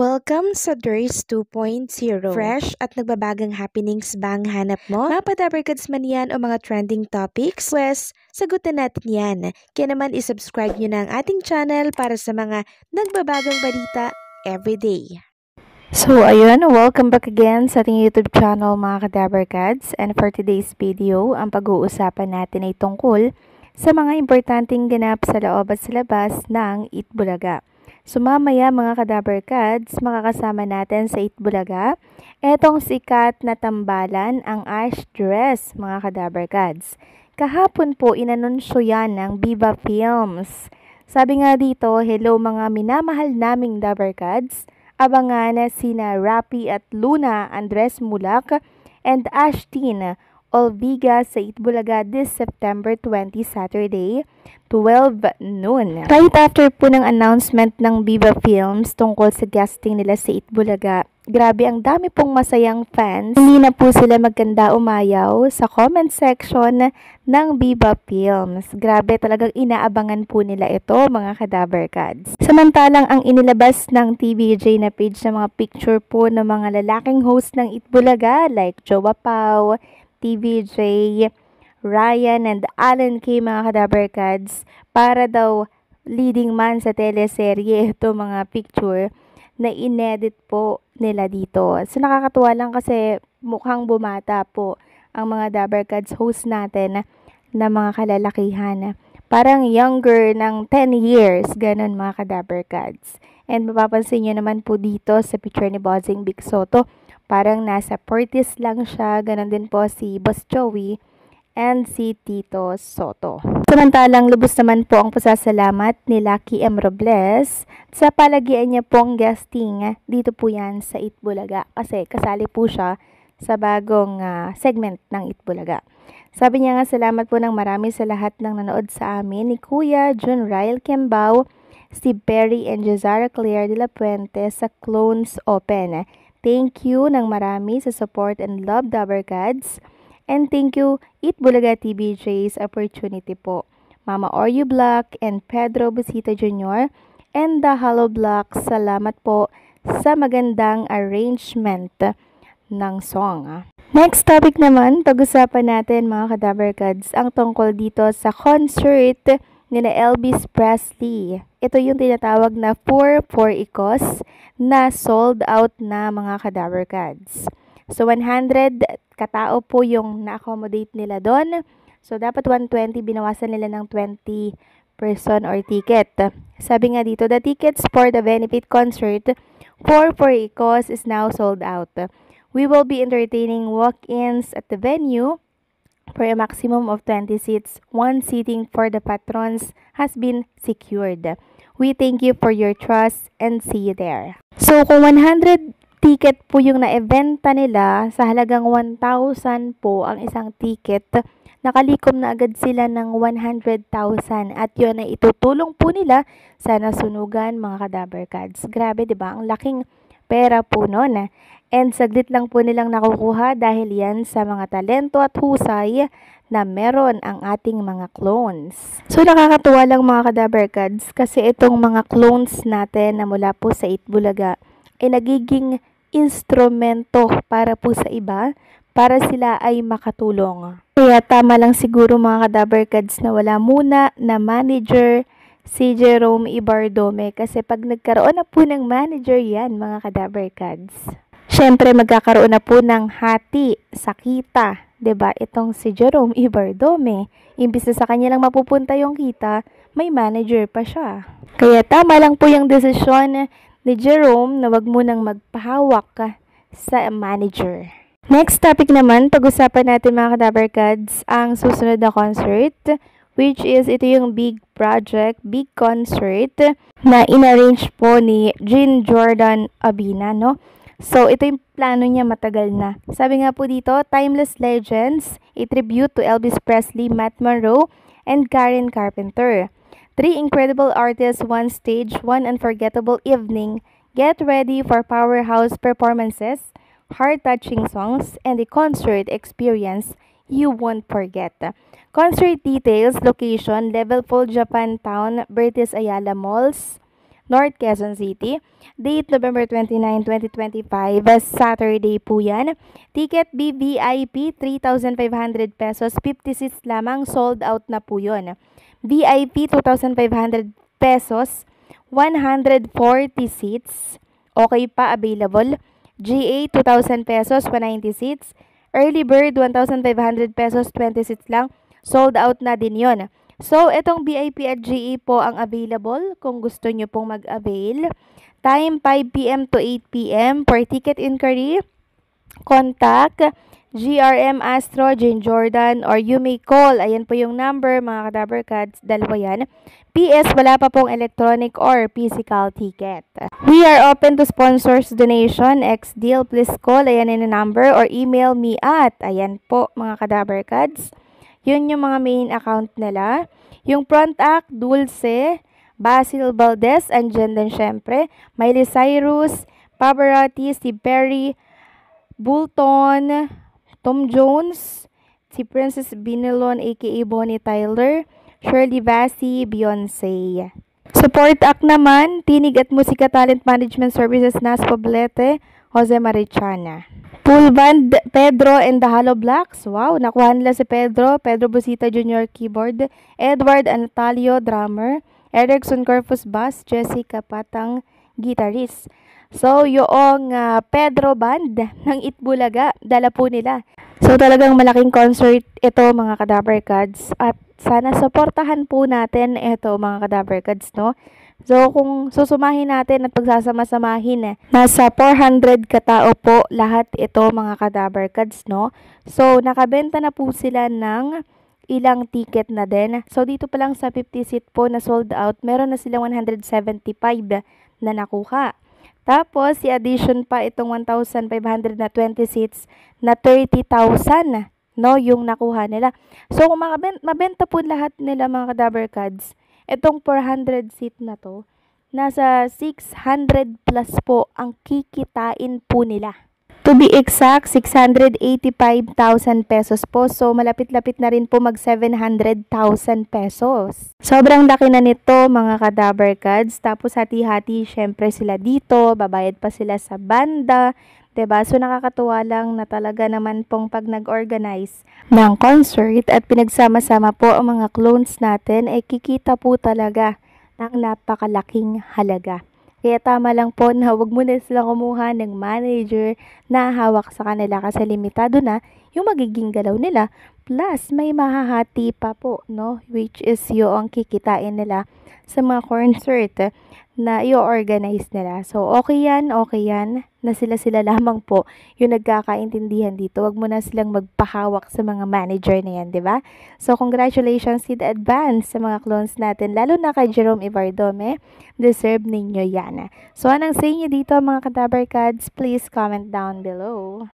Welcome sa Durs 2.0. Fresh at nagbabagang happenings ba ang hanap mo? Mga padabarkads man yan o mga trending topics? Pwes, sagutan natin yan. Kaya naman isubscribe nyo na ang ating channel para sa mga nagbabagang balita everyday. So ayun, welcome back again sa ating YouTube channel mga Kadabarkads. And for today's video, ang pag-uusapan natin ay tungkol sa mga importanteng ganap sa loob at sa labas ng Itbulaga. So mamaya mga Kadabarkads, makakasama natin sa Itbulaga etong sikat na tambalan, ang Ash Dress mga Kadabarkads. Kahapon po inanunsyo yan ng Viva Films. Sabi nga dito, hello mga minamahal naming Dabarkads. Abangan sina Rapi at Luna Andres Mulak and Ashtin Olviga sa Itbulaga this September 20, Saturday, 12 noon. Right after po ng announcement ng Viva Films tungkol sa guesting nila sa Itbulaga, grabe ang dami pong masayang fans. Hindi na po sila magkanda umayaw sa comment section ng Viva Films. Grabe, talagang inaabangan po nila ito mga Kadabarkads. Samantalang ang inilabas ng TVJ na page na mga picture po ng mga lalaking host ng Itbulaga like Jowa Pau, TVJ, Ryan and Alan K mga Kadabarkads para daw leading man sa teleserye ito mga picture na inedit po nila dito. So nakakatuwa lang kasi mukhang bumata po ang mga Dabarkads host natin na mga kalalakihan. Parang younger ng 10 years, ganun mga Kadabarkads. And mapapansin nyo naman po dito sa picture ni Bossing Big Soto, parang nasa 40s lang siya. Ganon din po si Boss Joey and si Tito Soto. Samantalang lubos naman po ang pasasalamat ni Lucky M. Robles sa palagian niya pong guesting dito po yan sa Itbulaga kasi kasali po siya sa bagong segment ng Itbulaga. Sabi niya nga salamat po ng marami sa lahat ng nanood sa amin ni Kuya Jun Ryle Kembao, si Perry and Jazara Claire de la Puente sa Clones Open. Thank you ng marami sa support and love Dabarkads. And thank you Itbulaga TVJ's opportunity po. Mama Oreo Black and Pedro Busita Jr. and the Hollow Black, salamat po sa magandang arrangement ng song. Next topic naman, pag-usapan natin mga Kadabarkads ang tungkol dito sa concert ni Elvis Presley. Ito yung tinatawag na 4 ikos na sold out na mga Kadabarkads. So 100 katao po yung na-accommodate nila doon. So dapat 120, binawasan nila ng 20 person or ticket. Sabi nga dito, the tickets for the benefit concert for 4 ikos is now sold out. We will be entertaining walk-ins at the venue for a maximum of 20 seats. One seating for the patrons has been secured. We thank you for your trust and see you there. So kung 100 ticket po yung na-eventa nila, sa halagang 1,000 po ang isang ticket, nakalikom na agad sila ng 100,000 at yun ay itutulong po nila sa nasunugan mga Kadabarkads. Grabe, di ba? Ang laking pera po nun. And saglit lang po nilang nakukuha dahil yan sa mga talento at husay na meron ang ating mga clones. So nakakatuwa lang mga Kadabarkads kasi itong mga clones natin na mula po sa Itbulaga ay nagiging instrumento para po sa iba para sila ay makatulong. Kaya tama lang siguro mga Kadabarkads na wala muna na manager si Jerome Ibardome kasi pag nagkaroon na po ng manager yan mga Kadabarkads, syempre magkakaroon na po ng hati sa kita, 'di ba? Itong si Jerome Ibardome, imbis na sa kanya lang mapupunta yung kita, may manager pa siya. Kaya tama lang po yung desisyon ni Jerome na wag mo nang magpahawak sa manager. Next topic naman, pag-usapan natin mga Kadabarkads ang susunod na concert, which is ito yung big project, big concert na inarrange po ni Jean Jordan Abina, no? So, ito yung plano niya matagal na. Sabi nga po dito, Timeless Legends, a tribute to Elvis Presley, Matt Monroe, and Karen Carpenter. 3 incredible artists, one stage, one unforgettable evening. Get ready for powerhouse performances, heart-touching songs, and a concert experience you won't forget. Concert details, location, Level Full Japan Town, Bertis Ayala Malls, North Quezon City. Date November 29, 2025, Saturday po yan. Ticket VVIP 3,500 pesos, 50 seats lamang, sold out na po yun. VIP 2,500 pesos, 140 seats, okay pa, available. GA 2,000 pesos, 190 seats. Early Bird 1,500 pesos, 20 seats lang. Sold out na din yon. So, itong VIP at GA po ang available kung gusto nyo pong mag-avail. Time 5 p.m. to 8 p.m. For ticket inquiry, contact GRM Astro, Jane Jordan, or you may call. Ayan po yung number, mga Kadaber Cats. Dalawa yan. PS, wala pa pong electronic or physical ticket. We are open to sponsors, donation, X-Deal. Please call. Ayan yung number or email me at. Ayan po, mga Kadaber Cats. Yun yung mga main account nila. Yung front act, Dulce, Basil Valdez, andyan din syempre. Miley Cyrus, Pavarotti, Steve Perry, Bulton, Tom Jones, si Princess Binilon aka Bonnie Tyler, Shirley Bassey, Beyonce. Support act naman, Tinig at Musika Talent Management Services, Nas Poblete, Jose Marichana. Full band, Pedro and the Hollow Blacks. Wow, nakuha nila si Pedro Busita Jr. keyboard, Edward Anatalio drummer, Erickson Corpus bass, Jessica Patang guitarist. So, yung Pedro Band ng Itbulaga, dala po nila. So, talagang malaking concert ito, mga Kadaber Cats. At sana supportahan po natin ito, mga Kadaber Cats, no? So, kung susumahin natin at pagsasama-samahin, nasa 400 katao po lahat ito, mga Kadaber Cats, no? So, nakabenta na po sila ng ilang ticket na din. So, dito pa lang sa 50 seat po na sold out, meron na silang 175 na nakuha. Tapos, i-addition pa itong 1,500 na 20 seats na 30,000, no, yung nakuha nila. So, kung mabenta po lahat nila, mga Kadaber Cats, itong 400 seat na to, nasa 600 plus po ang kikitain po nila. To be exact, 685,000 pesos po. So, malapit-lapit na rin po mag 700,000 pesos. Sobrang laki na nito, mga Kadaber Cats. Tapos, hati-hati, syempre sila dito. Babayad pa sila sa banda. Diba? So, nakakatuwa lang na talaga naman pong pag nag-organize ng concert at pinagsama-sama po ang mga clones natin, kikita po talaga ng napakalaking halaga. Kaya tama lang po na huwag muna sila kumuha ng manager na hawak sa kanila kasi limitado na yung magiging galaw nila. Plus, may mahahati pa po, no? Which is yung kikitain nila sa mga concert na i-organize nila. So, okay yan na sila lamang po yung nagkakaintindihan dito. Huwag mo na silang magpahawak sa mga manager na yan, di ba? So, congratulations in advance sa mga clones natin, lalo na kay Jerome Ibardome. Deserve ninyo yan. So, anong say nyo dito, mga Kadaber Cats? Please comment down below.